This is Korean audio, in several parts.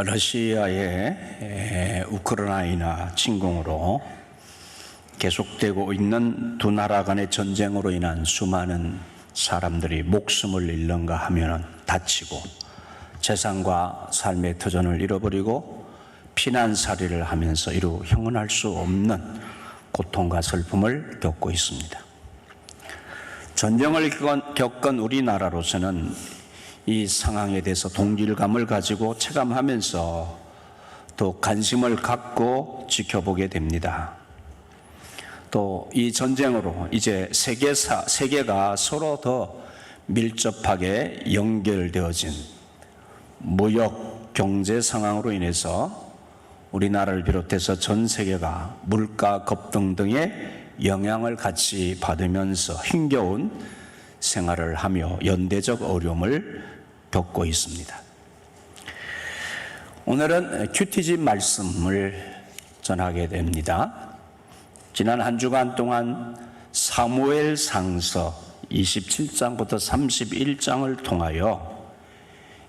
러시아의 우크라이나 침공으로 계속되고 있는 두 나라 간의 전쟁으로 인한 수많은 사람들이 목숨을 잃는가 하면 다치고 재산과 삶의 터전을 잃어버리고 피난살이를 하면서 이루 형언할 수 없는 고통과 슬픔을 겪고 있습니다. 전쟁을 겪은 우리나라로서는 이 상황에 대해서 동질감을 가지고 체감하면서 또 관심을 갖고 지켜보게 됩니다. 또 이 전쟁으로 이제 세계가 서로 더 밀접하게 연결되어진 무역 경제 상황으로 인해서 우리나라를 비롯해서 전 세계가 물가 급등 등의 영향을 같이 받으면서 힘겨운 생활을 하며 연대적 어려움을 겪고 있습니다. 오늘은 큐티집 말씀을 전하게 됩니다. 지난 한 주간 동안 사무엘상서 27장부터 31장을 통하여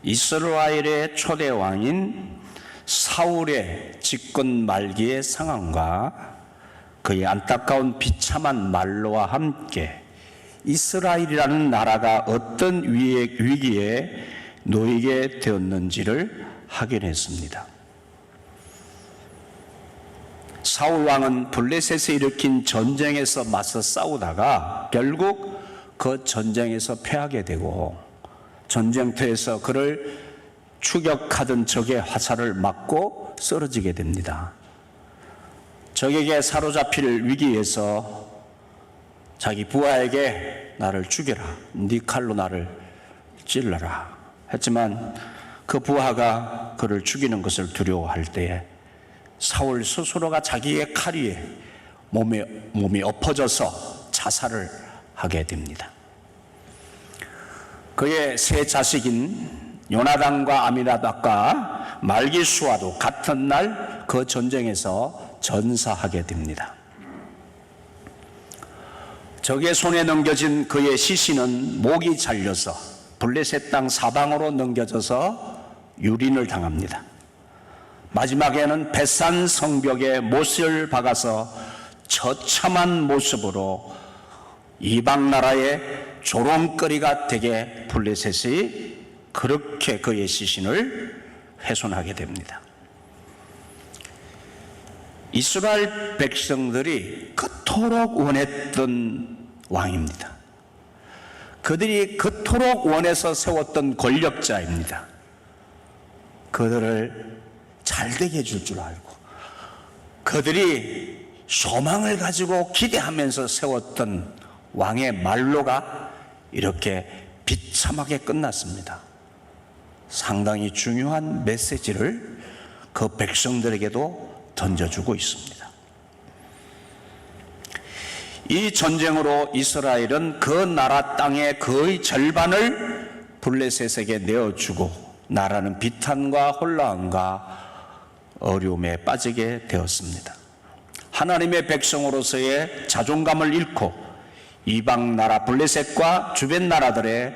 이스라엘의 초대 왕인 사울의 집권 말기의 상황과 그의 안타까운 비참한 말로와 함께 이스라엘이라는 나라가 어떤 위기에 놓이게 되었는지를 확인했습니다. 사울 왕은 블레셋에 일으킨 전쟁에서 맞서 싸우다가 결국 그 전쟁에서 패하게 되고 전쟁터에서 그를 추격하던 적의 화살을 맞고 쓰러지게 됩니다. 적에게 사로잡힐 위기에서 자기 부하에게 나를 죽여라, 네 칼로 나를 찔러라 했지만 그 부하가 그를 죽이는 것을 두려워할 때에 사울 스스로가 자기의 칼 위에 몸이 엎어져서 자살을 하게 됩니다. 그의 세 자식인 요나단과 아미나답과 말기수와도 같은 날 그 전쟁에서 전사하게 됩니다. 적의 손에 넘겨진 그의 시신은 목이 잘려서 블레셋 땅 사방으로 넘겨져서 유린을 당합니다. 마지막에는 벳산 성벽에 못을 박아서 처참한 모습으로 이방 나라의 조롱거리가 되게 블레셋이 그렇게 그의 시신을 훼손하게 됩니다. 이스라엘 백성들이 그토록 원했던 왕입니다. 그들이 그토록 원해서 세웠던 권력자입니다. 그들을 잘되게 해줄 줄 알고 그들이 소망을 가지고 기대하면서 세웠던 왕의 말로가 이렇게 비참하게 끝났습니다. 상당히 중요한 메시지를 그 백성들에게도 던져주고 있습니다. 이 전쟁으로 이스라엘은 그 나라 땅의 거의 절반을 블레셋에게 내어주고 나라는 비탄과 혼란과 어려움에 빠지게 되었습니다. 하나님의 백성으로서의 자존감을 잃고 이방 나라 블레셋과 주변 나라들의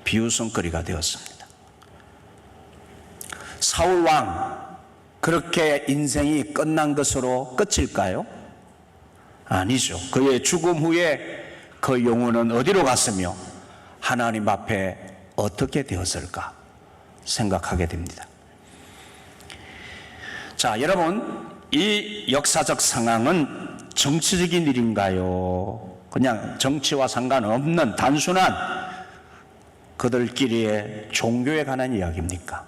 비웃음거리가 되었습니다. 사울 왕 그렇게 인생이 끝난 것으로 끝일까요? 아니죠. 그의 죽음 후에 그 영혼은 어디로 갔으며 하나님 앞에 어떻게 되었을까 생각하게 됩니다. 자, 여러분, 이 역사적 상황은 정치적인 일인가요? 그냥 정치와 상관없는 단순한 그들끼리의 종교에 관한 이야기입니까?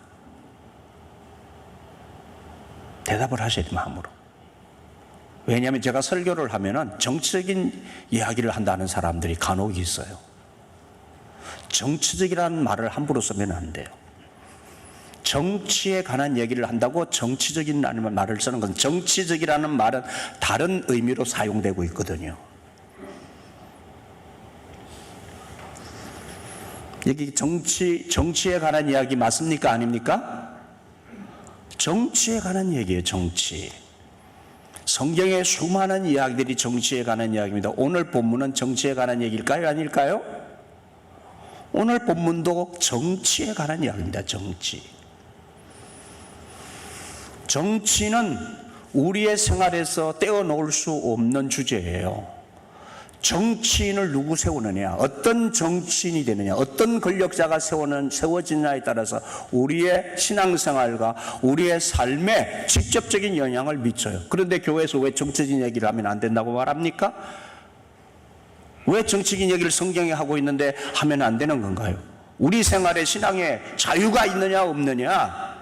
대답을 하셔야 돼요, 마음으로. 왜냐하면 제가 설교를 하면은 정치적인 이야기를 한다는 사람들이 간혹 있어요. 정치적이라는 말을 함부로 쓰면 안 돼요. 정치에 관한 얘기를 한다고 정치적이라는 말을 쓰는 건 정치적이라는 말은 다른 의미로 사용되고 있거든요. 여기 정치에 관한 이야기 맞습니까? 아닙니까? 정치에 관한 얘기예요. 정치. 성경의 수많은 이야기들이 정치에 관한 이야기입니다. 오늘 본문은 정치에 관한 얘기일까요? 아닐까요? 오늘 본문도 정치에 관한 이야기입니다. 정치. 정치는 우리의 생활에서 떼어놓을 수 없는 주제예요. 정치인을 누구 세우느냐, 어떤 정치인이 되느냐, 어떤 권력자가 세워지느냐에 따라서 우리의 신앙생활과 우리의 삶에 직접적인 영향을 미쳐요. 그런데 교회에서 왜 정치인 얘기를 하면 안 된다고 말합니까? 왜 정치인 얘기를 성경에 하고 있는데 하면 안 되는 건가요? 우리 생활에 신앙에 자유가 있느냐 없느냐,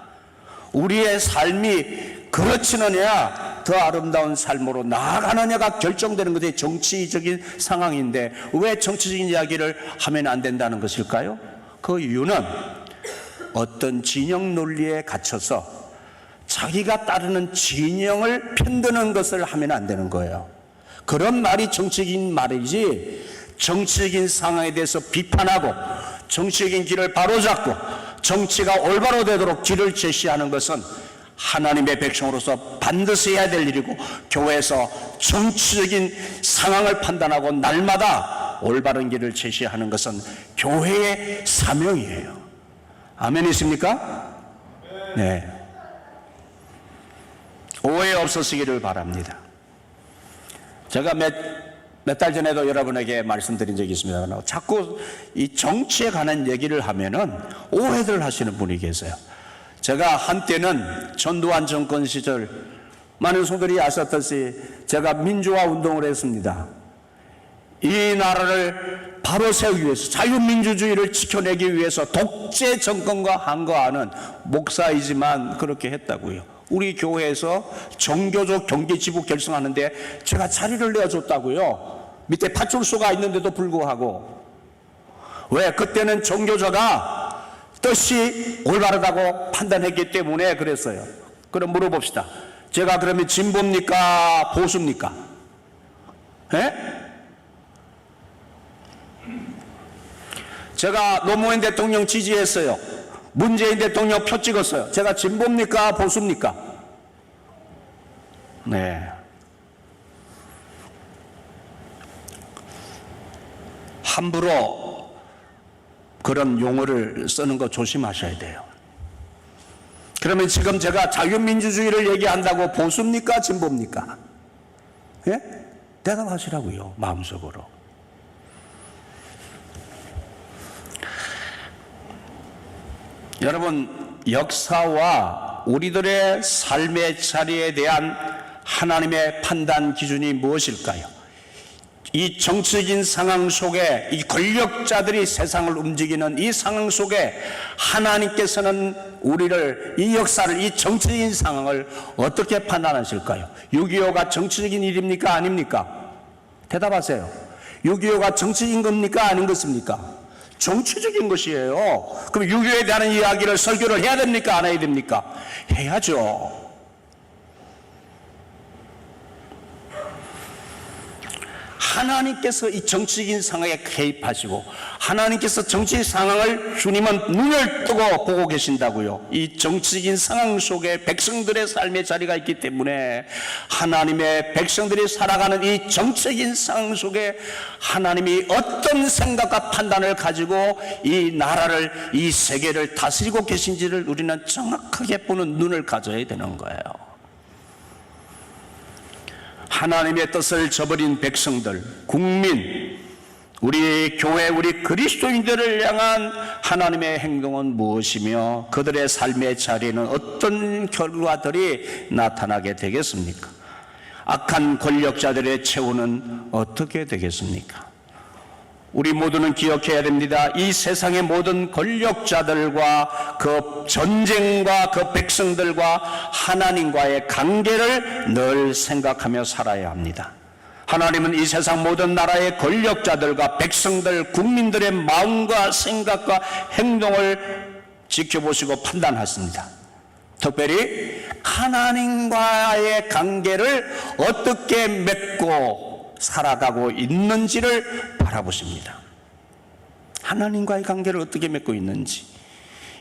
우리의 삶이 그렇지느냐 더 아름다운 삶으로 나아가느냐가 결정되는 것이 정치적인 상황인데 왜 정치적인 이야기를 하면 안 된다는 것일까요? 그 이유는 어떤 진영 논리에 갇혀서 자기가 따르는 진영을 편드는 것을 하면 안 되는 거예요. 그런 말이 정치적인 말이지, 정치적인 상황에 대해서 비판하고 정치적인 길을 바로잡고 정치가 올바로 되도록 길을 제시하는 것은 하나님의 백성으로서 반드시 해야 될 일이고, 교회에서 정치적인 상황을 판단하고 날마다 올바른 길을 제시하는 것은 교회의 사명이에요. 아멘이십니까? 네. 오해 없으시기를 바랍니다. 제가 몇 달 전에도 여러분에게 말씀드린 적이 있습니다. 자꾸 이 정치에 관한 얘기를 하면은 오해들 하시는 분이 계세요. 제가 한때는 전두환 정권 시절 많은 성도들이 아셨듯이 제가 민주화 운동을 했습니다. 이 나라를 바로 세우기 위해서, 자유민주주의를 지켜내기 위해서 독재 정권과 항거하는 목사이지만 그렇게 했다고요. 우리 교회에서 정교조 경기지부 결성하는데 제가 자리를 내어줬다고요. 밑에 파출소가 있는데도 불구하고. 왜? 그때는 정교조가 뜻이 올바르다고 판단했기 때문에 그랬어요. 그럼 물어봅시다. 제가 그러면 진보입니까? 보수입니까? 예? 제가 노무현 대통령 지지했어요. 문재인 대통령 표 찍었어요. 제가 진보입니까? 보수입니까? 네. 함부로 그런 용어를 쓰는 거 조심하셔야 돼요. 그러면 지금 제가 자유민주주의를 얘기한다고 보수입니까? 진보입니까? 예? 대답하시라고요, 마음속으로. 여러분, 역사와 우리들의 삶의 자리에 대한 하나님의 판단 기준이 무엇일까요? 이 정치적인 상황 속에, 이 권력자들이 세상을 움직이는 이 상황 속에 하나님께서는 우리를, 이 역사를, 이 정치적인 상황을 어떻게 판단하실까요? 6.25가 정치적인 일입니까? 아닙니까? 대답하세요. 6.25가 정치적인 겁니까? 아닌 것입니까? 정치적인 것이에요. 그럼 6.25에 대한 이야기를, 설교를 해야 됩니까? 안 해야 됩니까? 해야죠. 하나님께서 이 정치적인 상황에 개입하시고, 하나님께서 정치 상황을 주님은 눈을 뜨고 보고 계신다고요. 이 정치적인 상황 속에 백성들의 삶의 자리가 있기 때문에 하나님의 백성들이 살아가는 이 정치적인 상황 속에 하나님이 어떤 생각과 판단을 가지고 이 나라를, 이 세계를 다스리고 계신지를 우리는 정확하게 보는 눈을 가져야 되는 거예요. 하나님의 뜻을 저버린 백성들, 국민, 우리 교회, 우리 그리스도인들을 향한 하나님의 행동은 무엇이며 그들의 삶의 자리에는 어떤 결과들이 나타나게 되겠습니까? 악한 권력자들의 최후는 어떻게 되겠습니까? 우리 모두는 기억해야 됩니다. 이 세상의 모든 권력자들과 그 전쟁과 그 백성들과 하나님과의 관계를 늘 생각하며 살아야 합니다. 하나님은 이 세상 모든 나라의 권력자들과 백성들, 국민들의 마음과 생각과 행동을 지켜보시고 판단하십니다. 특별히 하나님과의 관계를 어떻게 맺고 살아가고 있는지를 바라보십니다. 하나님과의 관계를 어떻게 맺고 있는지,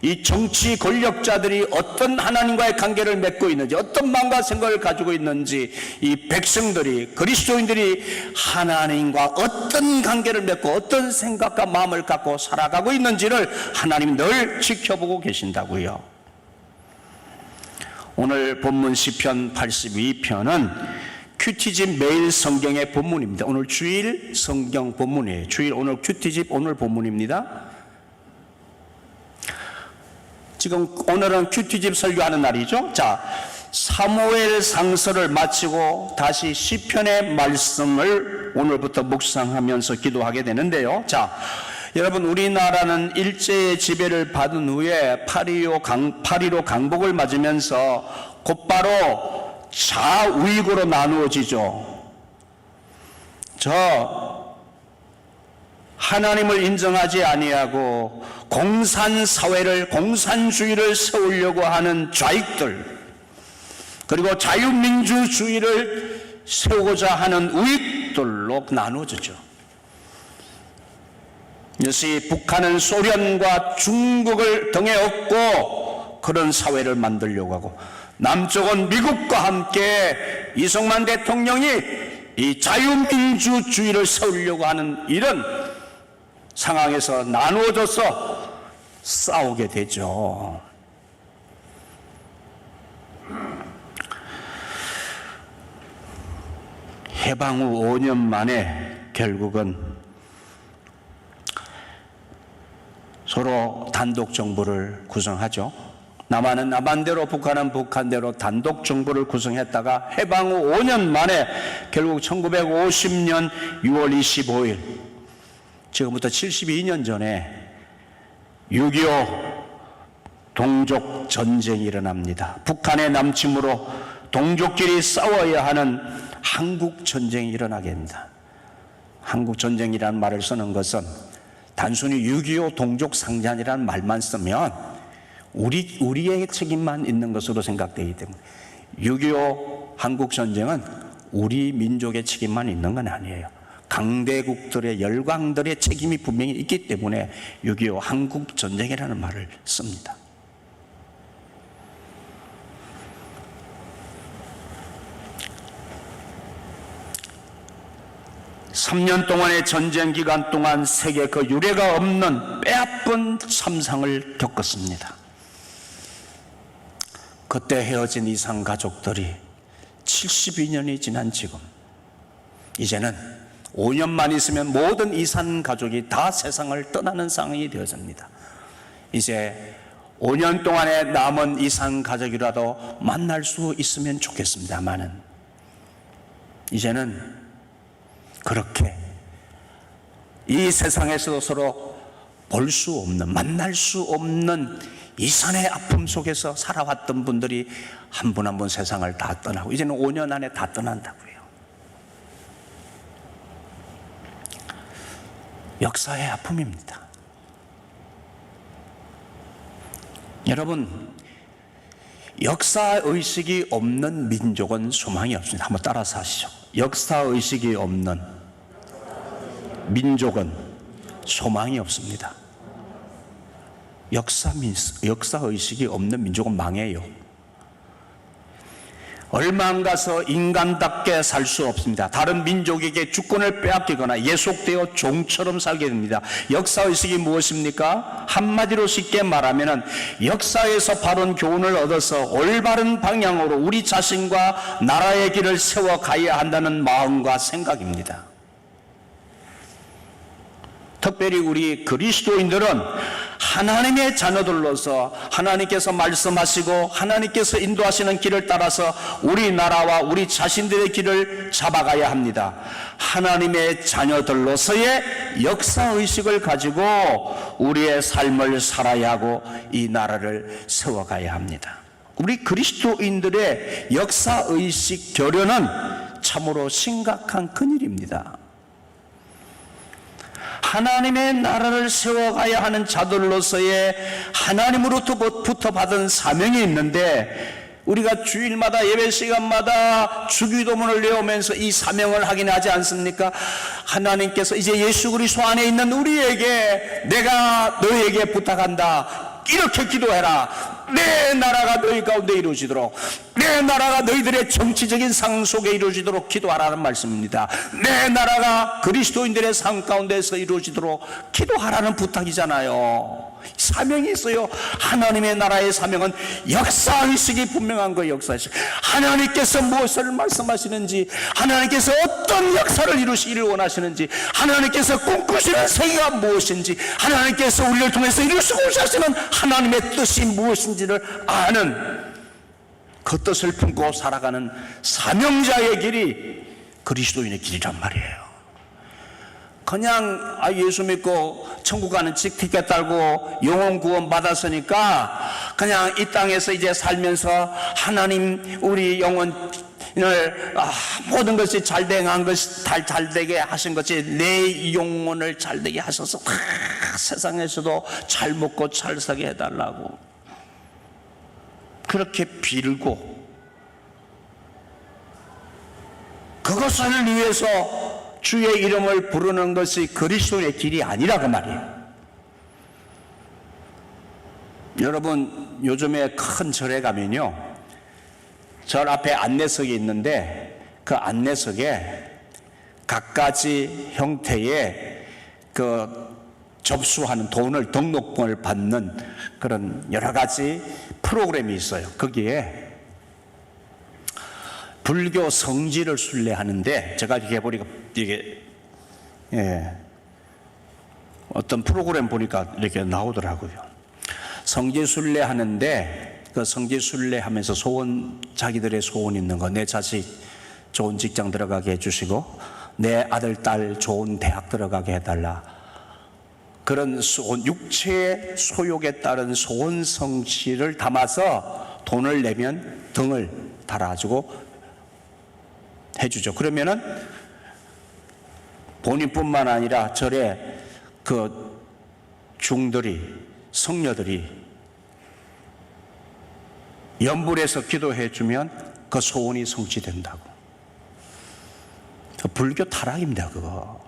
이 정치 권력자들이 어떤 하나님과의 관계를 맺고 있는지, 어떤 마음과 생각을 가지고 있는지, 이 백성들이, 그리스도인들이 하나님과 어떤 관계를 맺고 어떤 생각과 마음을 갖고 살아가고 있는지를 하나님이 늘 지켜보고 계신다고요. 오늘 본문 시편 82편은 큐티집 매일 성경의 본문입니다. 오늘 주일 성경 본문이에요. 주일 오늘 큐티집 오늘 본문입니다. 지금 오늘은 큐티집 설교하는 날이죠. 자, 사무엘 상서를 마치고 다시 시편의 말씀을 오늘부터 묵상하면서 기도하게 되는데요. 자, 여러분, 우리나라는 일제의 지배를 받은 후에 8.15 강복을 맞으면서 곧바로 좌우익으로 나누어지죠. 하나님을 인정하지 아니하고 공산주의를 세우려고 하는 좌익들, 그리고 자유민주주의를 세우고자 하는 우익들로 나누어지죠. 이것이 북한은 소련과 중국을 등에 업고 그런 사회를 만들려고 하고, 남쪽은 미국과 함께 이승만 대통령이 이 자유민주주의를 세우려고 하는 이런 상황에서 나누어져서 싸우게 되죠. 해방 후 5년 만에 결국은 서로 단독 정부를 구성하죠. 남한은 남한대로, 북한은 북한대로 단독 정부를 구성했다가 해방 후 5년 만에 결국 1950년 6월 25일, 지금부터 72년 전에 6.25 동족 전쟁이 일어납니다. 북한의 남침으로 동족끼리 싸워야 하는 한국 전쟁이 일어나게 됩니다. 한국 전쟁이라는 말을 쓰는 것은 단순히 6.25 동족 상잔이라는 말만 쓰면 우리의 책임만 있는 것으로 생각되기 때문에 6.25 한국 전쟁은 우리 민족의 책임만 있는 건 아니에요. 강대국들의 열강들의 책임이 분명히 있기 때문에 6.25 한국 전쟁이라는 말을 씁니다. (3년) 동안의 전쟁 기간 동안 세계 그 유례가 없는 뼈아픈 참상을 겪었습니다. 그때 헤어진 이산 가족들이 72년이 지난 지금, 이제는 5년만 있으면 모든 이산 가족이 다 세상을 떠나는 상황이 되어집니다. 이제 5년 동안에 남은 이산 가족이라도 만날 수 있으면 좋겠습니다만은, 이제는 그렇게 이 세상에서도 서로 볼 수 없는, 만날 수 없는 이산의 아픔 속에서 살아왔던 분들이 한 분 한 분 세상을 다 떠나고, 이제는 5년 안에 다 떠난다고요. 역사의 아픔입니다. 여러분, 역사의식이 없는 민족은 소망이 없습니다. 한번 따라서 하시죠. 역사의식이 없는 민족은 소망이 없습니다. 역사의식이 없는 민족은 망해요. 얼마 안 가서 인간답게 살 수 없습니다. 다른 민족에게 주권을 빼앗기거나 예속되어 종처럼 살게 됩니다. 역사의식이 무엇입니까? 한마디로 쉽게 말하면 역사에서 바른 교훈을 얻어서 올바른 방향으로 우리 자신과 나라의 길을 세워가야 한다는 마음과 생각입니다. 특별히 우리 그리스도인들은 하나님의 자녀들로서 하나님께서 말씀하시고 하나님께서 인도하시는 길을 따라서 우리나라와 우리 자신들의 길을 잡아가야 합니다. 하나님의 자녀들로서의 역사의식을 가지고 우리의 삶을 살아야 하고 이 나라를 세워가야 합니다. 우리 그리스도인들의 역사의식 결여는 참으로 심각한 큰일입니다. 하나님의 나라를 세워가야 하는 자들로서의 하나님으로부터 받은 사명이 있는데, 우리가 주일마다 예배 시간마다 주기도문을 외우면서 이 사명을 확인하지 않습니까? 하나님께서 이제 예수 그리스도 안에 있는 우리에게 내가 너희에게 부탁한다, 이렇게 기도해라. 내 나라가 너희 가운데 이루어지도록, 내 나라가 너희들의 정치적인 상 속에 이루어지도록 기도하라는 말씀입니다. 내 나라가 그리스도인들의 상 가운데서 이루어지도록 기도하라는 부탁이잖아요. 사명이 있어요. 하나님의 나라의 사명은 역사의식이 분명한 거예요. 역사의식. 하나님께서 무엇을 말씀하시는지, 하나님께서 어떤 역사를 이루시기를 원하시는지, 하나님께서 꿈꾸시는 세계가 무엇인지, 하나님께서 우리를 통해서 이루시고자 하시는 하나님의 뜻이 무엇인지를 아는 그 뜻을 품고 살아가는 사명자의 길이 그리스도인의 길이란 말이에요. 그냥 예수 믿고 천국 가는 티켓 달고 영혼 구원 받았으니까 그냥 이 땅에서 이제 살면서 하나님 우리 영혼을 모든 것이 잘된 것이 잘되게 하신 것이 내 영혼을 잘되게 하셔서 세상에서도 잘 먹고 잘 사게 해달라고 그렇게 빌고 그것을 위해서 주의 이름을 부르는 것이 그리스도의 길이 아니라 그 말이에요. 여러분 요즘에 큰 절에 가면요, 절 앞에 안내석이 있는데 그 안내석에 각가지 형태의 그 접수하는 돈을 등록금을 받는 그런 여러 가지 프로그램이 있어요. 거기에 불교 성지를 순례하는데 제가 이렇게 보니까 이게 어떤 프로그램 보니까 이렇게 나오더라고요. 성지 순례하는데 그 성지 순례하면서 소원, 자기들의 소원 있는 거, 내 자식 좋은 직장 들어가게 해주시고 내 아들 딸 좋은 대학 들어가게 해달라, 그런 소원, 육체의 소욕에 따른 소원 성취를 담아서 돈을 내면 등을 달아주고 해주죠. 그러면은 본인뿐만 아니라 절에 그 중들이, 성녀들이 연불해서 기도해 주면 그 소원이 성취된다고. 그 불교 타락입니다, 그거.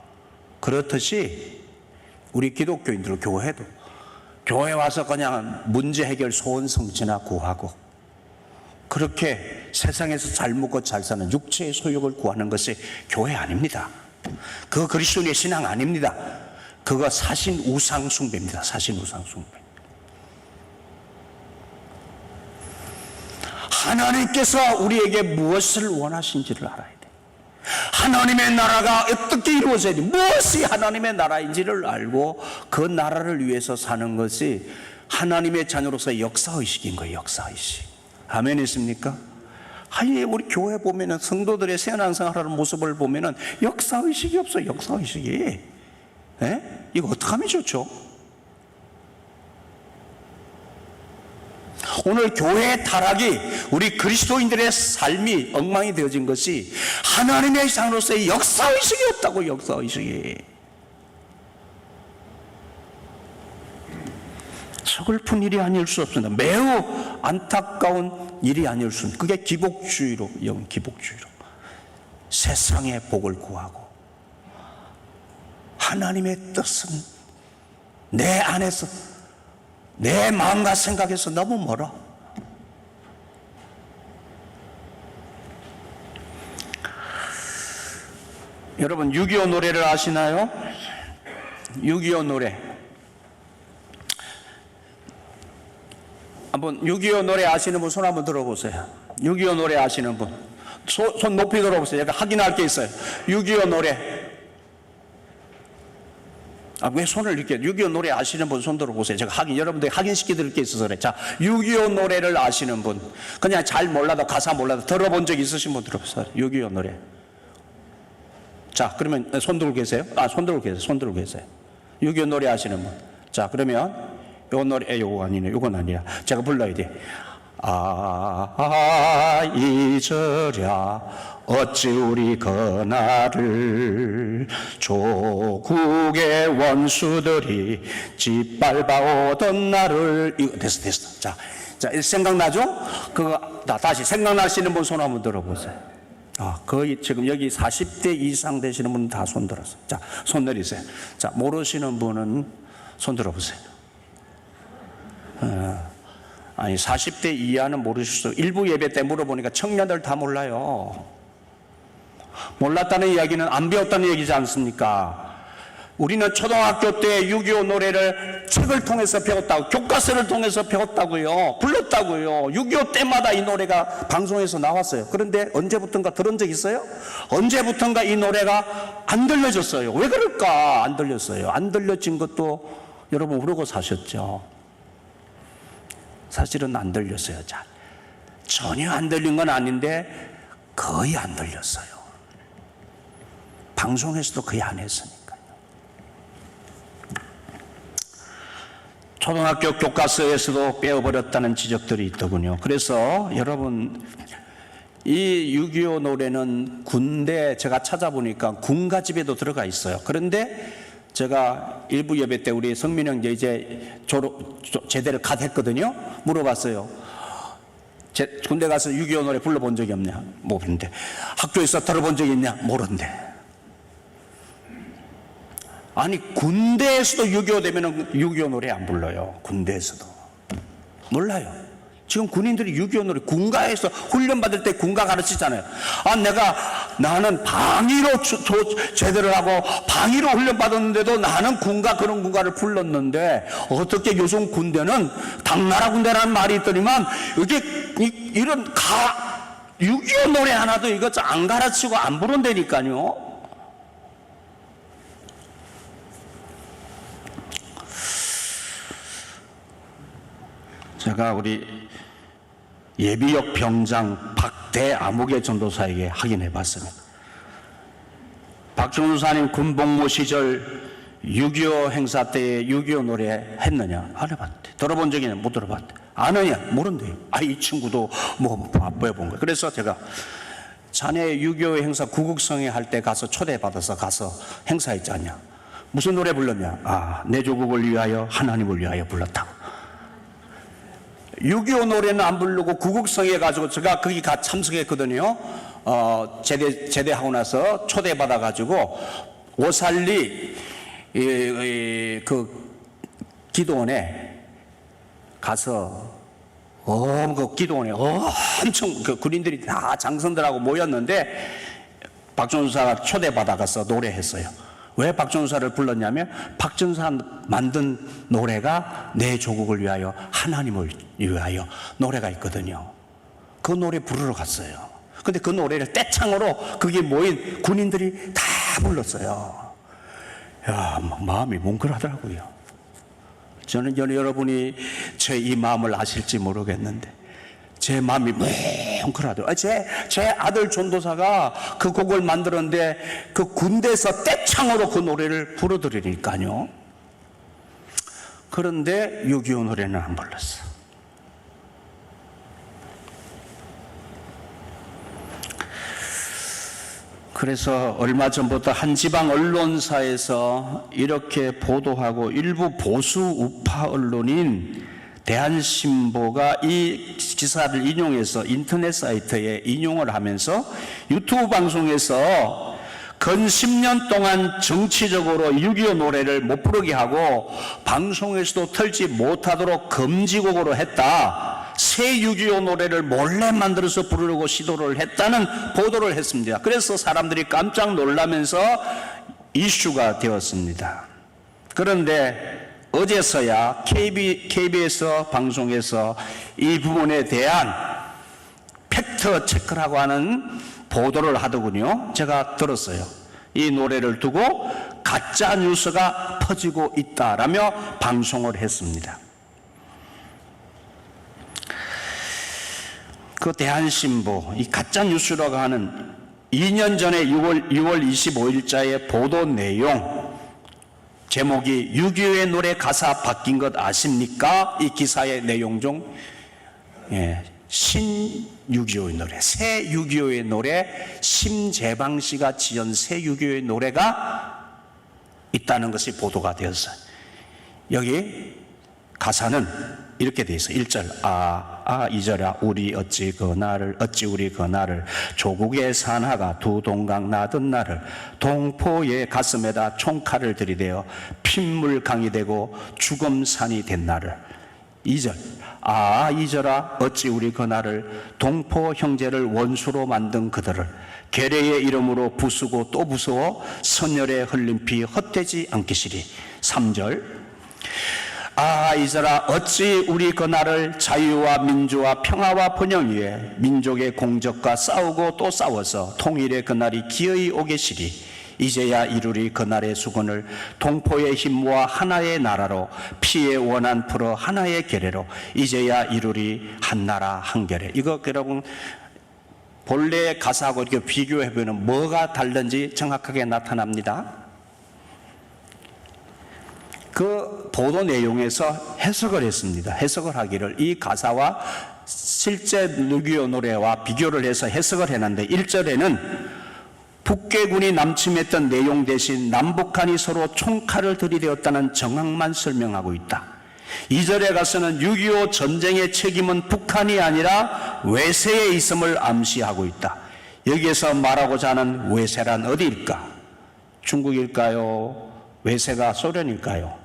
그렇듯이 우리 기독교인들 교회도 교회 와서 그냥 문제 해결 소원 성취나 구하고 그렇게 세상에서 잘 먹고 잘 사는 육체의 소욕을 구하는 것이 교회 아닙니다. 그거 그리스도의 신앙 아닙니다. 그거 사신 우상 숭배입니다. 사신 우상 숭배. 하나님께서 우리에게 무엇을 원하신지를 알아야 돼. 하나님의 나라가 어떻게 이루어져야 돼, 무엇이 하나님의 나라인지를 알고 그 나라를 위해서 사는 것이 하나님의 자녀로서의 역사의식인 거예요. 역사의식. 아멘 있습니까? 아니, 우리 교회 보면은 성도들의 신앙생활하는 모습을 보면은 역사의식이 없어요. 역사의식이. 이거 어떻게 하면 좋죠? 오늘 교회의 타락이, 우리 그리스도인들의 삶이 엉망이 되어진 것이 하나님의 자녀로서의 역사의식이 없다고. 역사의식이. 서글픈 일이 아닐 수 없습니다. 매우 안타까운 일이 아닐 수 없습니다. 그게 기복주의로, 기복주의로 세상의 복을 구하고 하나님의 뜻은 내 안에서, 내 마음과 생각에서 너무 멀어. 여러분 6.25 노래를 아시나요? 6.25 노래. 한번 6.25 노래 아시는 분 손 한번 들어보세요. 6.25 노래 아시는 분 손 높이 들어보세요. 제가 확인할 게 있어요. 6.25 노래. 왜 손을 이렇게, 6.25 노래 아시는 분 손 들어보세요. 제가 여러분들 확인시켜 드릴 게 있어서 그래. 자, 6.25 노래를 아시는 분, 그냥 잘 몰라도, 가사 몰라도 들어본 적 있으신 분 들어보세요. 6.25 노래. 자, 그러면 손 들고 계세요? 손 들고 계세요. 손 들고 계세요. 6.25 노래 아시는 분. 자, 그러면 요 노래, 요거 아니네. 요건 아니라 제가 불러야 돼. 잊으랴 어찌 우리 그날을 조국의 원수들이 짓밟아오던 날을. 이거 됐어. 자, 생각나죠? 그거 다시 생각나시는 분 손 한번 들어보세요. 거의 지금 여기 40대 이상 되시는 분은 다 손 들었어요. 자, 손 내리세요. 자, 모르시는 분은 손 들어보세요. 아니 40대 이하는 모르실 수, 일부 예배 때 물어보니까 청년들 다 몰라요. 몰랐다는 이야기는 안 배웠다는 얘기지 않습니까? 우리는 초등학교 때 6.25 노래를 책을 통해서 배웠다고, 교과서를 통해서 배웠다고요. 불렀다고요. 6.25 때마다 이 노래가 방송에서 나왔어요. 그런데 언제부턴가 들은 적 있어요? 언제부턴가 이 노래가 안 들려졌어요. 왜 그럴까? 안 들렸어요. 안 들려진 것도 여러분 모르고 사셨죠. 사실은 안 들렸어요. 잘. 전혀 안 들린 건 아닌데 거의 안 들렸어요. 방송에서도 거의 안 했으니까요. 초등학교 교과서에서도 빼어버렸다는 지적들이 있더군요. 그래서 여러분, 이 6.25 노래는 군대, 제가 찾아보니까 군가집에도 들어가 있어요. 그런데 제가 일부 예배 때 우리 성민 형 이제 제대를 갓 했거든요. 물어봤어요. 군대 가서 6.25 노래 불러본 적이 없냐? 모르는데. 학교에서 들어본 적이 있냐? 모르는데. 아니 군대에서도 6.25 되면 6.25 노래 안 불러요. 군대에서도 몰라요. 지금 군인들이 6.25 노래 군가에서 훈련 받을 때 군가 가르치잖아요. 나는 방위로 제대를 하고 방위로 훈련 받았는데도 나는 그런 군가를 불렀는데 어떻게 요즘 군대는 당나라 군대라는 말이 있더니만 이런 6.25 노래 하나도 이거 안 가르치고 안 부른다니까요. 제가 우리 예비역 병장 박대아무개 전도사에게 확인해 봤습니다. 박 전도사님 군복무 시절 6.25 행사 때 6.25 노래 했느냐? 안 해봤대. 들어본 적이 있냐? 못 들어봤대. 아느냐? 모른대. 이 친구도 배워본 거예요. 그래서 제가 자네 6.25 행사 구국성회 할 때 가서 초대받아서 가서 행사했지 않냐? 무슨 노래 불렀냐? 내 조국을 위하여 하나님을 위하여 불렀다고. 6.25 노래는 안 부르고 구국성회 가지고 제가 거기 참석했거든요. 제대하고 나서 초대받아가지고 오살리 그 기도원에 가서 그 기도원에 엄청 그 군인들이 다 장성들하고 모였는데 박전사가 초대받아가서 노래했어요. 왜 박전사를 불렀냐면 박전사 만든 노래가 내 조국을 위하여 하나님을 위하여 노래가 있거든요. 그 노래 부르러 갔어요. 근데 그 노래를 떼창으로 거기에 모인 군인들이 다 불렀어요. 마음이 뭉클하더라고요. 저는 여러분이 제 이 마음을 아실지 모르겠는데 제 마음이 뭉클하더라고요. 제 아들 전도사가 그 곡을 만들었는데 그 군대에서 떼창으로 그 노래를 불러드리니까요. 그런데 6.25 노래는 안 불렀어. 그래서 얼마 전부터 한 지방 언론사에서 이렇게 보도하고 일부 보수 우파 언론인 대한신보가 이 기사를 인용해서 인터넷 사이트에 인용을 하면서 유튜브 방송에서 근 10년 동안 정치적으로 6.25 노래를 못 부르게 하고 방송에서도 틀지 못하도록 금지곡으로 했다. 새 6.25 노래를 몰래 만들어서 부르려고 시도를 했다는 보도를 했습니다. 그래서 사람들이 깜짝 놀라면서 이슈가 되었습니다. 그런데 어제서야 KBS 방송에서 이 부분에 대한 팩트 체크라고 하는 보도를 하더군요. 제가 들었어요. 이 노래를 두고 가짜 뉴스가 퍼지고 있다라며 방송을 했습니다. 그 대한신보, 이 가짜 뉴스라고 하는 2년 전에 6월 25일자의 보도 내용, 제목이 6.25의 노래 가사 바뀐 것 아십니까? 이 기사의 내용 중 신 6.25의 노래, 새 6.25의 노래, 심재방 씨가 지은 새 6.25의 노래가 있다는 것이 보도가 되었어요. 여기 가사는 이렇게 되어 있어요. 1절 이절아 우리 어찌 우리 그 날을 조국의 산하가 두 동강 나던 날을 동포의 가슴에다 총칼을 들이대어 핏물강이 되고 죽음산이 된 날을. 2절 아 잊어라 어찌 우리 그날을 동포 형제를 원수로 만든 그들을 계례의 이름으로 부수고 또 부수어 선열에 흘린 피 헛되지 않기시리. 3절 아 잊어라 어찌 우리 그날을 자유와 민주와 평화와 번영 위에 민족의 공적과 싸우고 또 싸워서 통일의 그날이 기어이 오게시리. 이제야 이루리 그날의 수건을 동포의 힘 모아 하나의 나라로 피의 원한 풀어 하나의 계례로 이제야 이루리 한나라 한결에. 이거 여러분 본래 가사하고 이렇게 비교해보면 뭐가 다른지 정확하게 나타납니다. 그 보도 내용에서 해석을 했습니다. 해석을 하기를 이 가사와 실제 6.25 노래와 비교를 해서 해석을 해놨는데 1절에는 북괴군이 남침했던 내용 대신 남북한이 서로 총칼을 들이대었다는 정황만 설명하고 있다. 2절에 가서는 6.25 전쟁의 책임은 북한이 아니라 외세에 있음을 암시하고 있다. 여기에서 말하고자 하는 외세란 어디일까? 중국일까요? 외세가 소련일까요?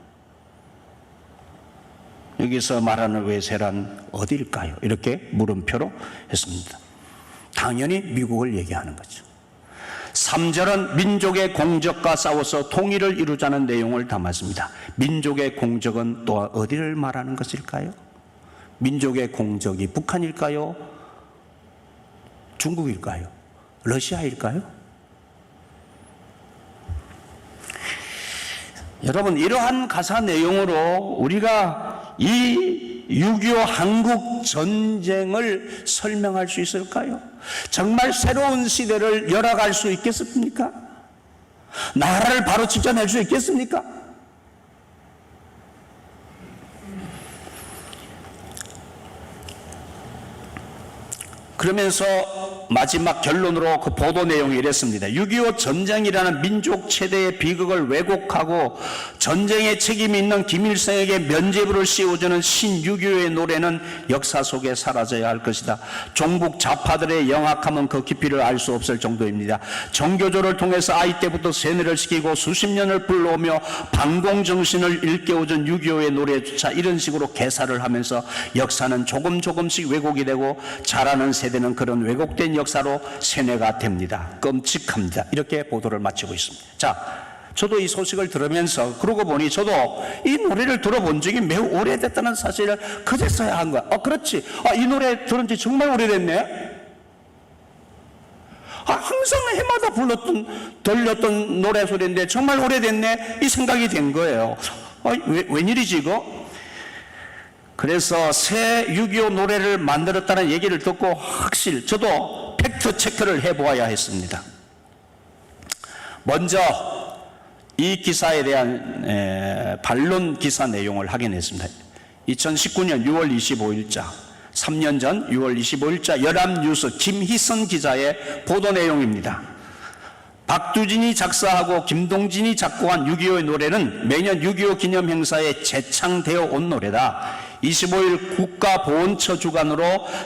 여기서 말하는 외세란 어디일까요? 이렇게 물음표로 했습니다. 당연히 미국을 얘기하는 거죠. 3절은 민족의 공적과 싸워서 통일을 이루자는 내용을 담았습니다. 민족의 공적은 또 어디를 말하는 것일까요? 민족의 공적이 북한일까요? 중국일까요? 러시아일까요? 여러분 이러한 가사 내용으로 우리가 이 6.25 한국 전쟁을 설명할 수 있을까요? 정말 새로운 시대를 열어갈 수 있겠습니까? 나라를 바로 직전할 수 있겠습니까? 그러면서 마지막 결론으로 그 보도 내용이 이랬습니다. 6.25 전쟁이라는 민족 최대의 비극을 왜곡하고 전쟁에 책임이 있는 김일성에게 면죄부를 씌워주는 신6.25의 노래는 역사 속에 사라져야 할 것이다. 종북 좌파들의 영악함은 그 깊이를 알 수 없을 정도입니다. 정교조를 통해서 아이 때부터 세뇌를 시키고 수십 년을 불러오며 반공정신을 일깨워준 6.25의 노래조차 이런 식으로 개사를 하면서 역사는 조금씩 왜곡이 되고 자라는 세대는 그런 왜곡된 역사로 세뇌가 됩니다. 끔찍합니다. 이렇게 보도를 마치고 있습니다. 자, 저도 이 소식을 들으면서 그러고 보니 저도 이 노래를 들어본 적이 매우 오래됐다는 사실을 그제서야 한 거야. 그렇지. 이 노래 들은 지 정말 오래됐네. 항상 해마다 들렸던 노래 소리인데 정말 오래됐네. 이 생각이 된 거예요. 웬일이지 이거? 그래서 새 6.25 노래를 만들었다는 얘기를 듣고 저도 팩트 체크를 해보아야 했습니다. 먼저 이 기사에 대한 반론 기사 내용을 확인했습니다. 2019년 6월 25일자 3년 전 6월 25일자 연합뉴스 김희선 기자의 보도 내용입니다. 박두진이 작사하고 김동진이 작곡한 6.25의 노래는 매년 6.25 기념 행사에 재창되어 온 노래다. 25일 국가보훈처 주관으로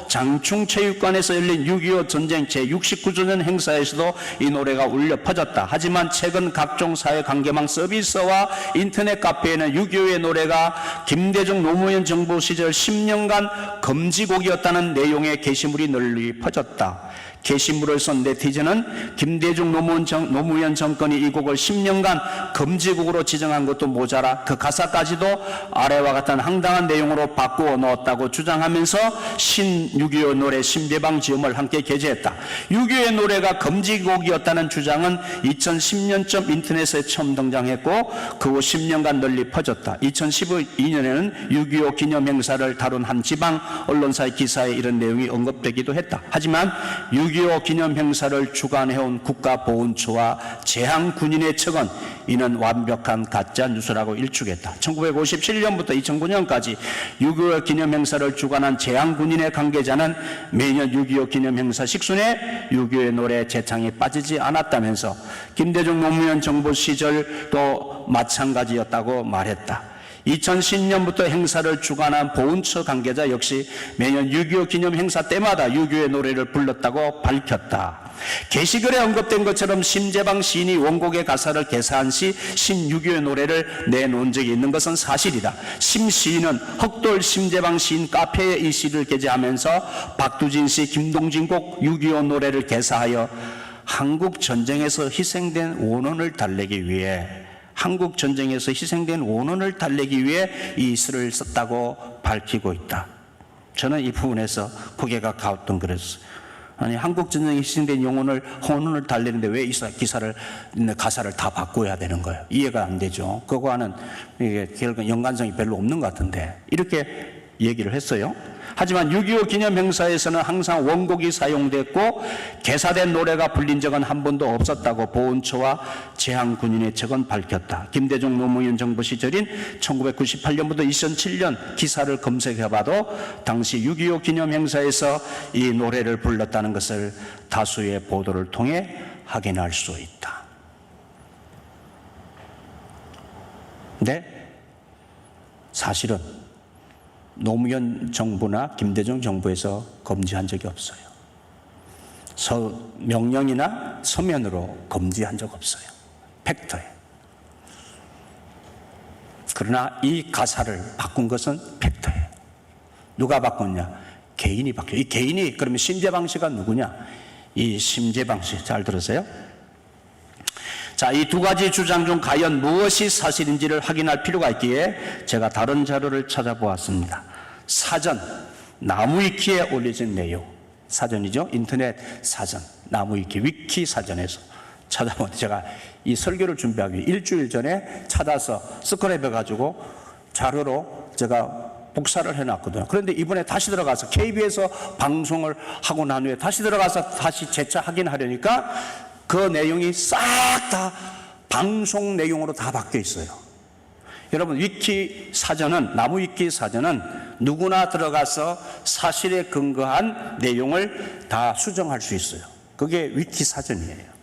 장충체육관에서 열린 6.25 전쟁 제69주년 행사에서도 이 노래가 울려 퍼졌다. 하지만 최근 각종 사회관계망 서비스와 인터넷 카페에는 6.25의 노래가 김대중 노무현 정부 시절 10년간 금지곡이었다는 내용의 게시물이 널리 퍼졌다. 게시물을 쓴 네티즌은 김대중 노무현 정권이 이 곡을 10년간 금지곡으로 지정한 것도 모자라 그 가사까지도 아래와 같은 황당한 내용으로 바꾸어 넣었다고 주장하면서 신6.25 노래 신비방지음을 함께 게재했다. 6.25의 노래가 금지곡이었다는 주장은 2010년쯤 인터넷에 처음 등장했고 그 후 10년간 널리 퍼졌다. 2012년에는 6.25 기념행사를 다룬 한 지방 언론사의 기사에 이런 내용이 언급되기도 했다. 하지만 6.25 기념행사를 주관해온 국가보훈처와 제항군인의 측은 이는 완벽한 가짜 뉴스라고 일축했다. 1957년부터 2009년까지 6.25 기념행사를 주관한 제항군인의 관계자는 매년 6.25 기념행사 식순에 6.25의 노래 재창이 빠지지 않았다면서 김대중 노무현 정부 시절도 마찬가지였다고 말했다. 2010년부터 행사를 주관한 보훈처 관계자 역시 매년 6.25 기념 행사 때마다 6.25의 노래를 불렀다고 밝혔다. 게시글에 언급된 것처럼 심재방 시인이 원곡의 가사를 개사한 시 신6.25의 노래를 내놓은 적이 있는 것은 사실이다. 심 시인은 흑돌 심재방 시인 카페에 이 시를 게재하면서 박두진 시, 김동진 곡 6.25 노래를 개사하여 한국 전쟁에서 희생된 원혼을 달래기 위해 이 시를 썼다고 밝히고 있다. 저는 이 부분에서 고개가 가우뚱 그랬어요. 아니, 한국 전쟁에 희생된 혼혼을 달래는데 왜 이 가사를 다 바꿔야 되는 거예요? 이해가 안 되죠. 그거와는 이게 결국 연관성이 별로 없는 것 같은데 이렇게 얘기를 했어요. 하지만 6.25 기념 행사에서는 항상 원곡이 사용됐고 개사된 노래가 불린 적은 한 번도 없었다고 보훈처와 제한군인의 측은 밝혔다. 김대중 노무현 정부 시절인 1998년부터 2007년 기사를 검색해봐도 당시 6.25 기념 행사에서 이 노래를 불렀다는 것을 다수의 보도를 통해 확인할 수 있다. 근데 사실은 노무현 정부나 김대중 정부에서 금지한 적이 없어요. 명령이나 서면으로 금지한 적 없어요. 팩트예요. 그러나 이 가사를 바꾼 것은 팩트예요. 누가 바꿨냐? 개인이 바뀌어요. 이 개인이 그러면 심재방 씨가 누구냐? 이 심재방 씨 잘 들으세요? 자, 이 두 가지 주장 중 과연 무엇이 사실인지를 확인할 필요가 있기에 제가 다른 자료를 찾아보았습니다. 사전, 나무위키에 올려진 내용. 사전이죠. 인터넷 사전, 나무위키, 위키 사전에서 찾아보는데 제가 이 설교를 준비하기 위해 일주일 전에 찾아서 스크랩해가지고 자료로 제가 복사를 해놨거든요. 그런데 이번에 다시 들어가서 KBS에서 방송을 하고 난 후에 다시 들어가서 다시 재차 확인하려니까 그 내용이 싹 다 방송 내용으로 다 바뀌어 있어요. 여러분, 위키 사전은, 나무 위키 사전은 누구나 들어가서 사실에 근거한 내용을 다 수정할 수 있어요. 그게 위키 사전이에요.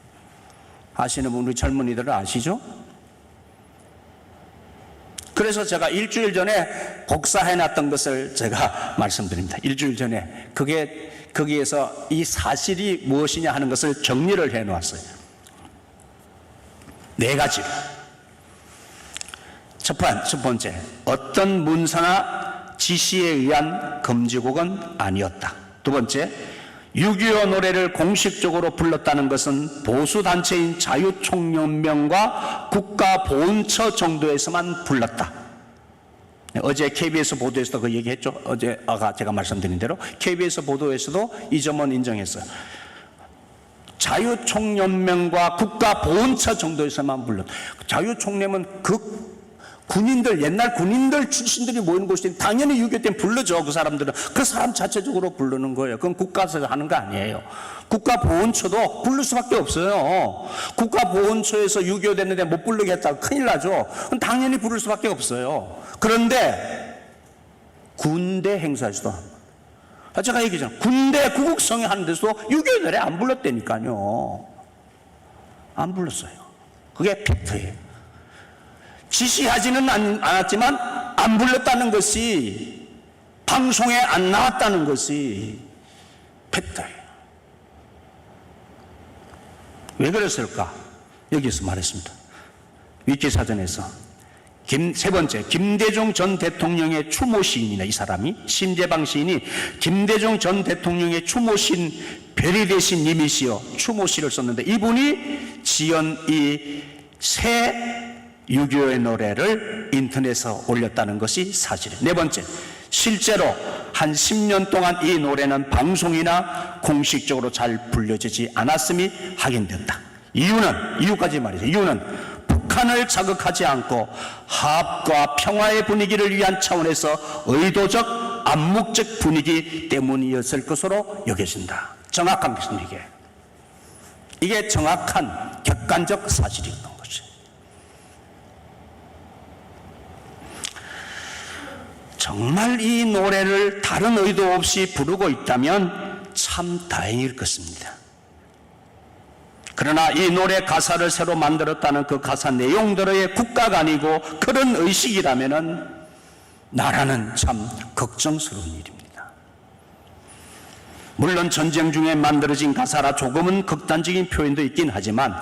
아시는 분, 우리 젊은이들은 아시죠? 그래서 제가 일주일 전에 복사해놨던 것을 제가 말씀드립니다. 일주일 전에 거기에서 이 사실이 무엇이냐 하는 것을 정리를 해놓았어요. 4가지로. 첫 번째, 어떤 문서나 지시에 의한 금지곡은 아니었다. 두 번째, 6.25 노래를 공식적으로 불렀다는 것은 보수단체인 자유총연맹과 국가보훈처 정도에서만 불렀다. 어제 KBS 보도에서도 그 얘기했죠. 어제 아까 제가 말씀드린 대로 KBS 보도에서도 이 점은 인정했어요. 자유총연맹과 국가보훈처 정도에서만 불렀다. 자유총연맹은 옛날 군인들 출신들이 모이는 곳이 당연히 6.25 때는 부르죠. 그 사람들은. 그 사람 자체적으로 부르는 거예요. 그건 국가에서 하는 거 아니에요. 국가보훈처도 부를 수밖에 없어요. 국가보훈처에서 6.25 됐는데 못 부르겠다고 큰일 나죠. 그럼 당연히 부를 수밖에 없어요. 그런데 군대 행사에서도 합니다. 제가 얘기했잖아요. 군대 구국성회 하는 데서도 6.25 노래 안 불렀다니까요. 안 불렀어요. 그게 팩트예요. 지시하지는 않았지만 안 불렀다는 것이, 방송에 안 나왔다는 것이 팩트예요. 왜 그랬을까? 여기서 말했습니다. 위키사전에서. 세 번째, 김대중 전 대통령의 추모 시인이네. 이 사람이, 심재방 시인이 김대중 전 대통령의 추모 시인, 별이 되신 님이시여 추모 시를 썼는데 이분이 지은 이 새 6.25의 노래를 인터넷에 올렸다는 것이 사실이에요. 네 번째, 실제로 한 10년 동안 이 노래는 방송이나 공식적으로 잘 불려지지 않았음이 확인된다. 이유까지 말이죠. 이유는 북한을 자극하지 않고 화합과 평화의 분위기를 위한 차원에서 의도적 암묵적 분위기 때문이었을 것으로 여겨진다. 정확한 것입니다. 이게 정확한 객관적 사실인 것이에요. 정말 이 노래를 다른 의도 없이 부르고 있다면 참 다행일 것입니다. 그러나 이 노래 가사를 새로 만들었다는 그 가사 내용대로의 국가가 아니고 그런 의식이라면 나라는 참 걱정스러운 일입니다. 물론 전쟁 중에 만들어진 가사라 조금은 극단적인 표현도 있긴 하지만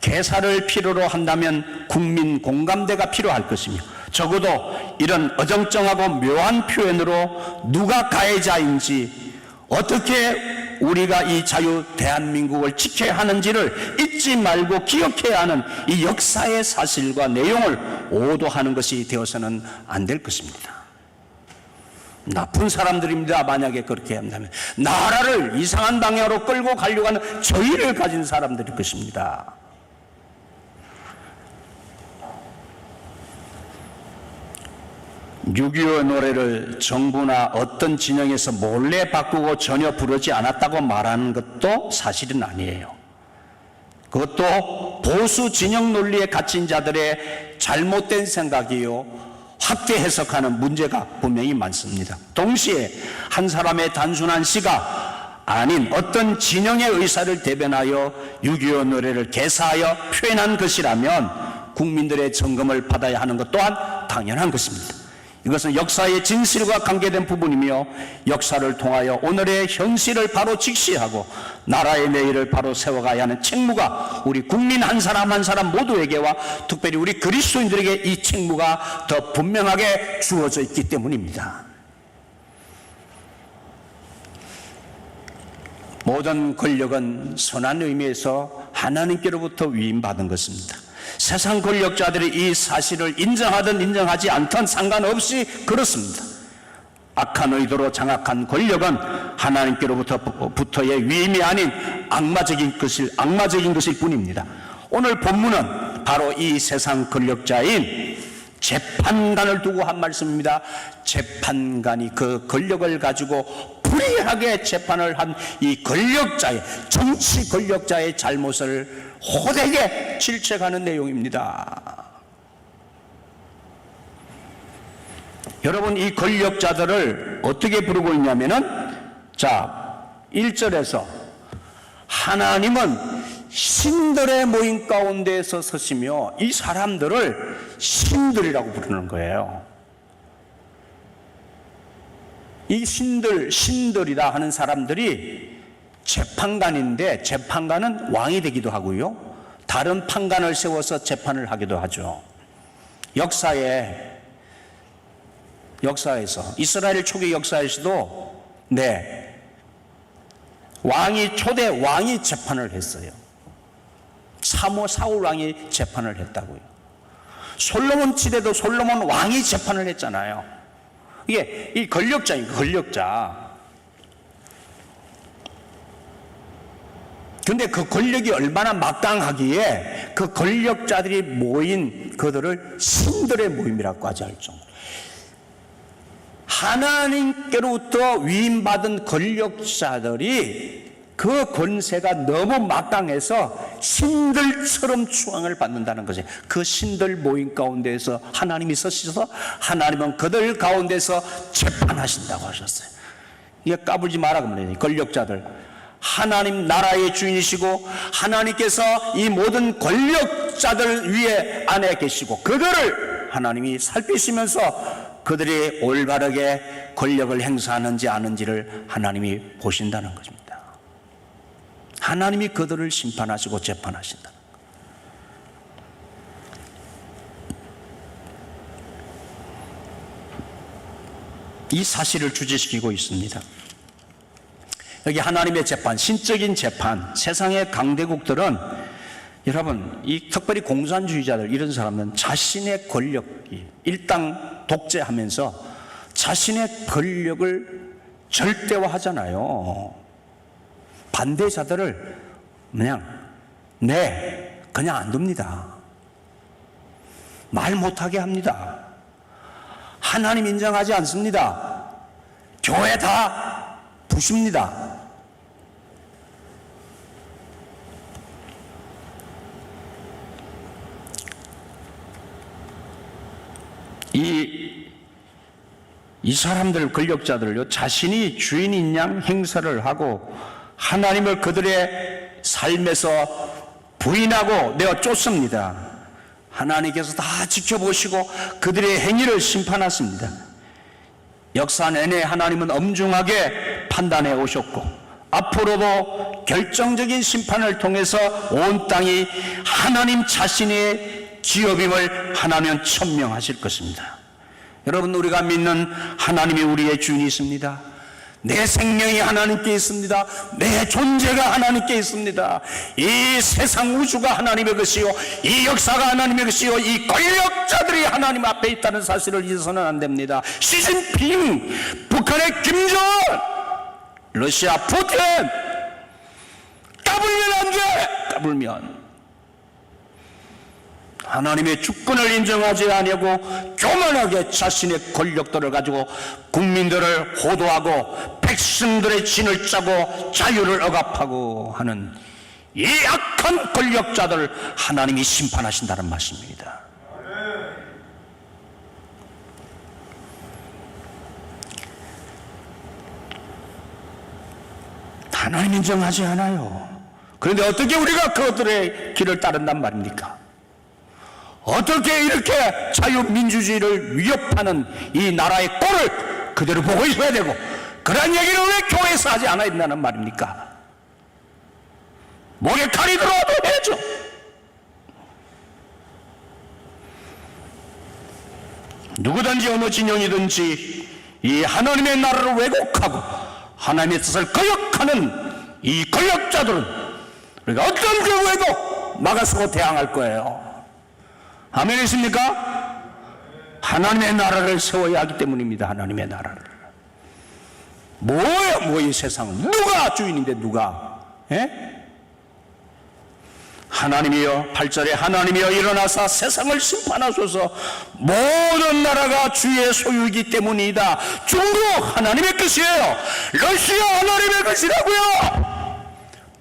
개사를 필요로 한다면 국민 공감대가 필요할 것이며 적어도 이런 어정쩡하고 묘한 표현으로 누가 가해자인지 어떻게 우리가 이 자유 대한민국을 지켜야 하는지를 잊지 말고 기억해야 하는 이 역사의 사실과 내용을 오도하는 것이 되어서는 안 될 것입니다. 나쁜 사람들입니다. 만약에 그렇게 한다면 나라를 이상한 방향으로 끌고 가려고 하는 저희를 가진 사람들일 것입니다. (6.25) 노래를 정부나 어떤 진영에서 몰래 바꾸고 전혀 부르지 않았다고 말하는 것도 사실은 아니에요. 그것도 보수 진영 논리에 갇힌 자들의 잘못된 생각이요, 확대 해석하는 문제가 분명히 많습니다. 동시에 한 사람의 단순한 시가 아닌 어떤 진영의 의사를 대변하여 6.25 노래를 개사하여 표현한 것이라면 국민들의 점검을 받아야 하는 것 또한 당연한 것입니다. 이것은 역사의 진실과 관계된 부분이며 역사를 통하여 오늘의 현실을 바로 직시하고 나라의 내일을 바로 세워가야 하는 책무가 우리 국민 한 사람 한 사람 모두에게와 특별히 우리 그리스도인들에게 이 책무가 더 분명하게 주어져 있기 때문입니다. 모든 권력은 선한 의미에서 하나님께로부터 위임받은 것입니다. 세상 권력자들이 이 사실을 인정하든 인정하지 않든 상관없이 그렇습니다. 악한 의도로 장악한 권력은 하나님께로부터의 위임이 아닌 악마적인 것일 뿐입니다. 오늘 본문은 바로 이 세상 권력자인 재판관을 두고 한 말씀입니다. 재판관이 그 권력을 가지고 불의하게 재판을 한 이 권력자의, 정치 권력자의 잘못을 호되게 질책하는 내용입니다. 여러분, 이 권력자들을 어떻게 부르고 있냐면은, 자, 1절에서 하나님은 신들의 모임 가운데에서 서시며 이 사람들을 신들이라고 부르는 거예요. 이 신들이라 하는 사람들이 재판관인데, 재판관은 왕이 되기도 하고요, 다른 판관을 세워서 재판을 하기도 하죠. 역사에서 이스라엘 초기 역사에서도 초대 왕이 재판을 했어요. 사울 왕이 재판을 했다고요. 솔로몬 시대도 솔로몬 왕이 재판을 했잖아요. 이게 이 권력자인 권력자. 근데 그 권력이 얼마나 막강하기에 그 권력자들이 모인 그들을 신들의 모임이라고 하지 않을 정도. 하나님께로부터 위임받은 권력자들이 그 권세가 너무 막강해서 신들처럼 추앙을 받는다는 거죠. 그 신들 모임 가운데에서 하나님이 서시셔서 하나님은 그들 가운데서 재판하신다고 하셨어요. 이게 까불지 말라고 말해요. 권력자들, 하나님 나라의 주인이시고 하나님께서 이 모든 권력자들 위에 안에 계시고 그들을 하나님이 살피시면서 그들이 올바르게 권력을 행사하는지 아는지를 하나님이 보신다는 것입니다. 하나님이 그들을 심판하시고 재판하신다. 이 사실을 주제시키고 있습니다. 여기 하나님의 재판, 신적인 재판, 세상의 강대국들은 여러분, 이 특별히 공산주의자들, 이런 사람은 자신의 권력이 일당 독재하면서 자신의 권력을 절대화하잖아요. 반대자들을 그냥 안 둡니다. 말 못하게 합니다. 하나님 인정하지 않습니다. 교회 다 부십니다. 이 사람들, 권력자들을요, 자신이 주인인 양 행사를 하고 하나님을 그들의 삶에서 부인하고 내어 쫓습니다. 하나님께서 다 지켜보시고 그들의 행위를 심판하십니다. 역사 내내 하나님은 엄중하게 판단해 오셨고 앞으로도 결정적인 심판을 통해서 온 땅이 하나님 자신의 기업임을 하나님은 천명하실 것입니다. 여러분, 우리가 믿는 하나님이 우리의 주인이 있습니다. 내 생명이 하나님께 있습니다. 내 존재가 하나님께 있습니다. 이 세상 우주가 하나님의 것이요, 이 역사가 하나님의 것이요, 이 권력자들이 하나님 앞에 있다는 사실을 잊어서는 안 됩니다. 시진핑, 북한의 김정은, 러시아 푸틴, 까불면 안 돼! 까불면 하나님의 주권을 인정하지 아니하고 교만하게 자신의 권력들을 가지고 국민들을 호도하고 백성들의 진을 짜고 자유를 억압하고 하는 이 악한 권력자들을 하나님이 심판하신다는 말씀입니다. 하나님 인정하지 않아요. 그런데 어떻게 우리가 그들의 길을 따른단 말입니까? 어떻게 이렇게 자유민주주의를 위협하는 이 나라의 꼴을 그대로 보고 있어야 되고, 그런 얘기를 왜 교회에서 하지 않아야 된다는 말입니까? 목에 칼이 들어와도 해야죠. 누구든지 어느 진영이든지 이 하나님의 나라를 왜곡하고 하나님의 뜻을 거역하는 이 권력자들은 우리가 어떤 경우에도 막아서고 대항할 거예요. 아멘이십니까? 하나님의 나라를 세워야 하기 때문입니다. 하나님의 나라를. 뭐야, 이 세상은? 누가 주인인데, 누가? 하나님이여, 8절에 하나님이여 일어나사 세상을 심판하소서. 모든 나라가 주의 소유이기 때문이다. 중국 하나님의 것이에요. 러시아 하나님의 것이라고요.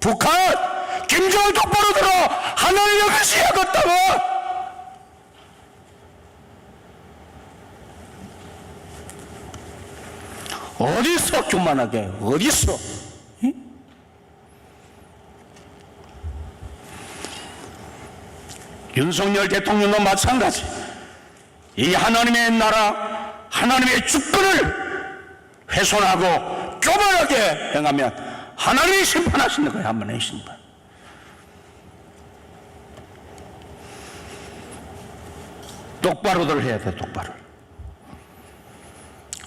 북한 김정은 똑바로 들어. 하나님의 것이야, 그 땅은. 어디서 교만하게, 어디서? 윤석열 대통령도 마찬가지. 이 하나님의 나라, 하나님의 주권을 훼손하고 교만하게 행하면 하나님이 심판하시는 거예요. 하나님의 심판. 똑바로들 해야 돼, 똑바로.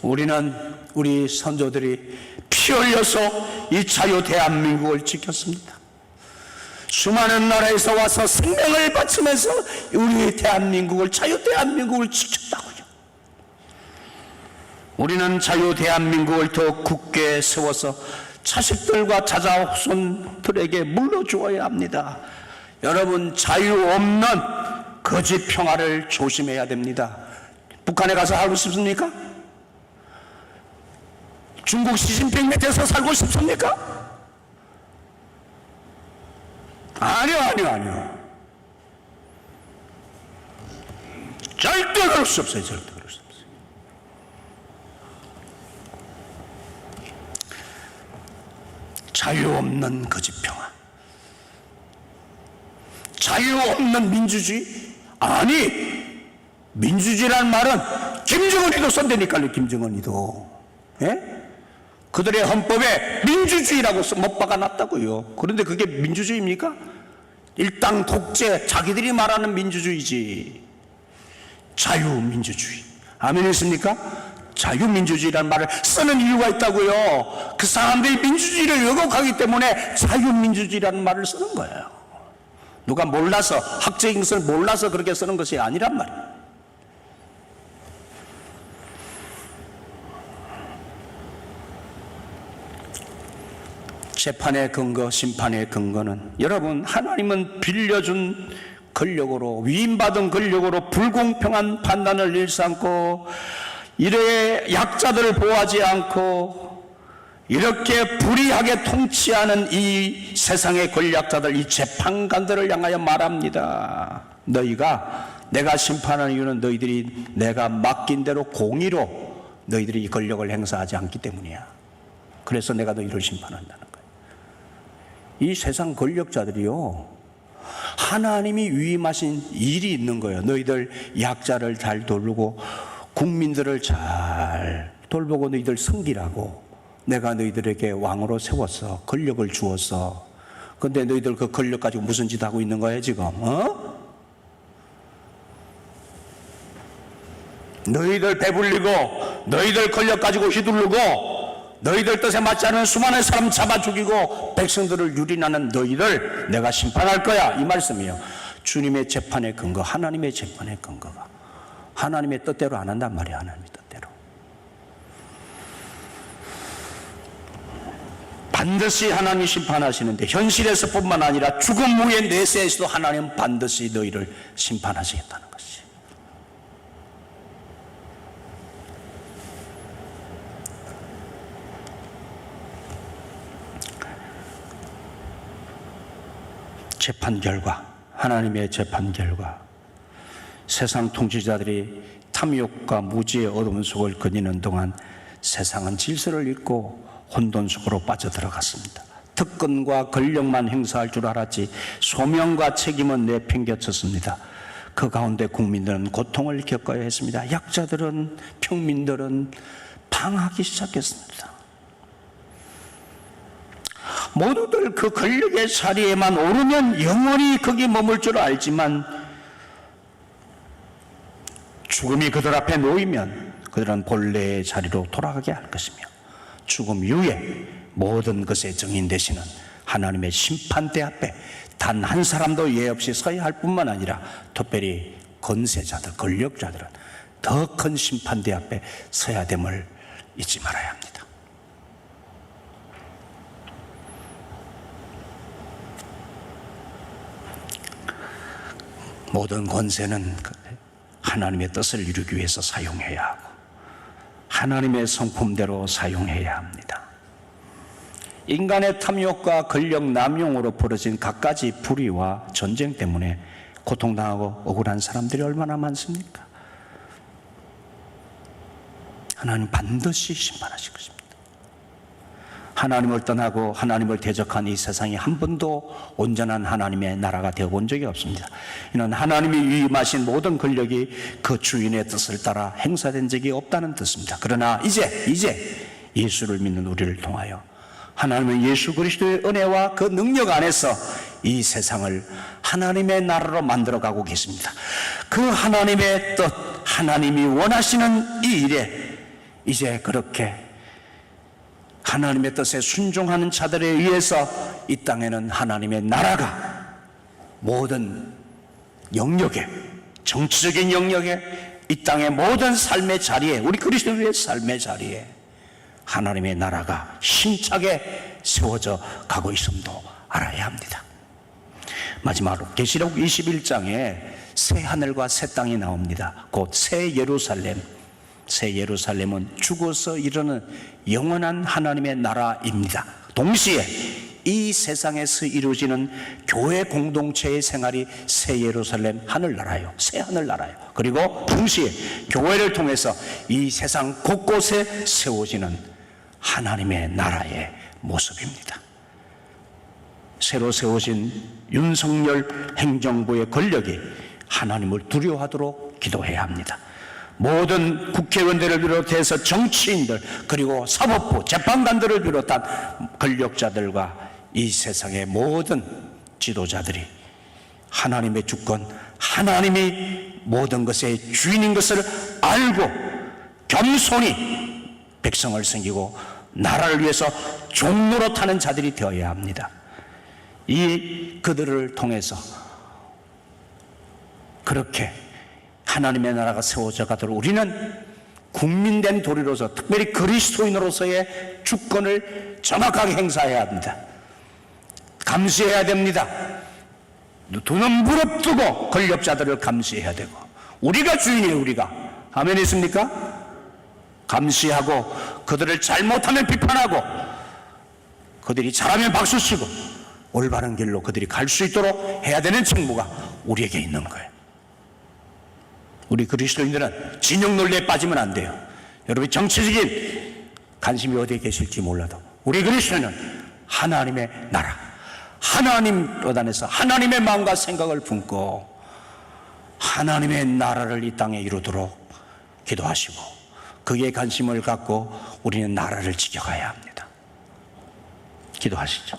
우리는 우리 선조들이 피 흘려서 이 자유 대한민국을 지켰습니다. 수많은 나라에서 와서 생명을 바치면서 우리 대한민국을, 자유 대한민국을 지켰다고요. 우리는 자유 대한민국을 더 굳게 세워서 자식들과 자자손들에게 물려주어야 합니다. 여러분, 자유 없는 거짓 평화를 조심해야 됩니다. 북한에 가서 살고 싶습니까? 중국 시진핑 밑에서 살고 싶습니까? 아니요. 절대 그럴 수 없어요. 절대 그럴 수 없어요. 자유 없는 거짓 평화, 자유 없는 민주주의. 아니, 민주주의라는 말은 김정은이도 썼다니까요. 김정은이도. 그들의 헌법에 민주주의라고 못 박아놨다고요. 그런데 그게 민주주의입니까? 일당 독재, 자기들이 말하는 민주주의지. 자유민주주의. 아멘이십니까? 자유민주주의라는 말을 쓰는 이유가 있다고요. 그 사람들이 민주주의를 왜곡하기 때문에 자유민주주의라는 말을 쓰는 거예요. 누가 몰라서, 학적인 것을 몰라서 그렇게 쓰는 것이 아니란 말이에요. 재판의 근거, 심판의 근거는, 여러분, 하나님은 빌려준 권력으로, 위임받은 권력으로 불공평한 판단을 일삼고 이래 약자들을 보호하지 않고 이렇게 불의하게 통치하는 이 세상의 권력자들, 이 재판관들을 향하여 말합니다. 너희가, 내가 심판하는 이유는 너희들이 내가 맡긴 대로 공의로 너희들이 이 권력을 행사하지 않기 때문이야. 그래서 내가 너희를 심판한다는 거야. 이 세상 권력자들이요, 하나님이 위임하신 일이 있는 거예요. 너희들 약자를 잘 돌보고 국민들을 잘 돌보고 너희들 섬기라고 내가 너희들에게 왕으로 세웠어. 권력을 주었어. 근데 너희들 그 권력 가지고 무슨 짓 하고 있는 거야 지금? 너희들 배불리고 너희들 권력 가지고 휘두르고 너희들 뜻에 맞지 않은 수많은 사람 잡아 죽이고 백성들을 유린하는 너희들 내가 심판할 거야, 이 말씀이에요. 주님의 재판의 근거, 하나님의 재판의 근거가 하나님의 뜻대로 안 한단 말이야. 하나님의 뜻대로 반드시 하나님이 심판하시는데, 현실에서뿐만 아니라 죽음 후의 내세에서도 하나님은 반드시 너희를 심판하시겠다는 것이. 재판 결과, 하나님의 재판 결과, 세상 통치자들이 탐욕과 무지의 어두운 속을 거니는 동안 세상은 질서를 잃고 혼돈 속으로 빠져들어갔습니다. 특권과 권력만 행사할 줄 알았지 소명과 책임은 내팽개쳤습니다. 그 가운데 국민들은 고통을 겪어야 했습니다. 약자들은, 평민들은 방황하기 시작했습니다. 모두들 그 권력의 자리에만 오르면 영원히 거기 머물 줄 알지만 죽음이 그들 앞에 놓이면 그들은 본래의 자리로 돌아가게 할 것이며, 죽음 이후에 모든 것의 정인 되시는 하나님의 심판대 앞에 단 한 사람도 예외 없이 서야 할 뿐만 아니라 특별히 권세자들, 권력자들은 더 큰 심판대 앞에 서야 됨을 잊지 말아야 합니다. 모든 권세는 하나님의 뜻을 이루기 위해서 사용해야 하고 하나님의 성품대로 사용해야 합니다. 인간의 탐욕과 권력 남용으로 벌어진 갖가지 불의와 전쟁 때문에 고통당하고 억울한 사람들이 얼마나 많습니까? 하나님 반드시 심판하실 것입니다. 하나님을 떠나고 하나님을 대적한 이 세상에 한 번도 온전한 하나님의 나라가 되어본 적이 없습니다. 이는 하나님이 위임하신 모든 권력이 그 주인의 뜻을 따라 행사된 적이 없다는 뜻입니다. 그러나 이제 예수를 믿는 우리를 통하여 하나님은 예수 그리스도의 은혜와 그 능력 안에서 이 세상을 하나님의 나라로 만들어가고 계십니다. 그 하나님의 뜻, 하나님이 원하시는 이 일에 이제 그렇게 하나님의 뜻에 순종하는 자들에 의해서 이 땅에는 하나님의 나라가 모든 영역에, 정치적인 영역에, 이 땅의 모든 삶의 자리에, 우리 그리스도의 삶의 자리에 하나님의 나라가 힘차게 세워져 가고 있음도 알아야 합니다. 마지막으로 계시록 21장에 새 하늘과 새 땅이 나옵니다. 곧 새 예루살렘, 새 예루살렘은 죽어서 이르는 영원한 하나님의 나라입니다. 동시에 이 세상에서 이루어지는 교회 공동체의 생활이 새 예루살렘 하늘나라예요. 새 하늘나라예요. 그리고 동시에 교회를 통해서 이 세상 곳곳에 세워지는 하나님의 나라의 모습입니다. 새로 세워진 윤석열 행정부의 권력이 하나님을 두려워하도록 기도해야 합니다. 모든 국회의원들을 비롯해서 정치인들, 그리고 사법부, 재판관들을 비롯한 권력자들과 이 세상의 모든 지도자들이 하나님의 주권, 하나님이 모든 것의 주인인 것을 알고 겸손히 백성을 섬기고 나라를 위해서 종로로 타는 자들이 되어야 합니다. 이 그들을 통해서 그렇게 하나님의 나라가 세워져 가도록 우리는 국민된 도리로서, 특별히 그리스도인으로서의 주권을 정확하게 행사해야 합니다. 감시해야 됩니다. 두 눈 무릎 뜨고 권력자들을 감시해야 되고, 우리가 주인이에요. 우리가. 아멘 있습니까? 감시하고 그들을 잘못하면 비판하고 그들이 잘하면 박수치고 올바른 길로 그들이 갈 수 있도록 해야 되는 책무가 우리에게 있는 거예요. 우리 그리스도인들은 진영 논리에 빠지면 안 돼요. 여러분이 정치적인 관심이 어디에 계실지 몰라도 우리 그리스도인은 하나님의 나라, 하나님 것 안에서 하나님의 마음과 생각을 품고 하나님의 나라를 이 땅에 이루도록 기도하시고 그에 관심을 갖고 우리는 나라를 지켜가야 합니다. 기도하시죠.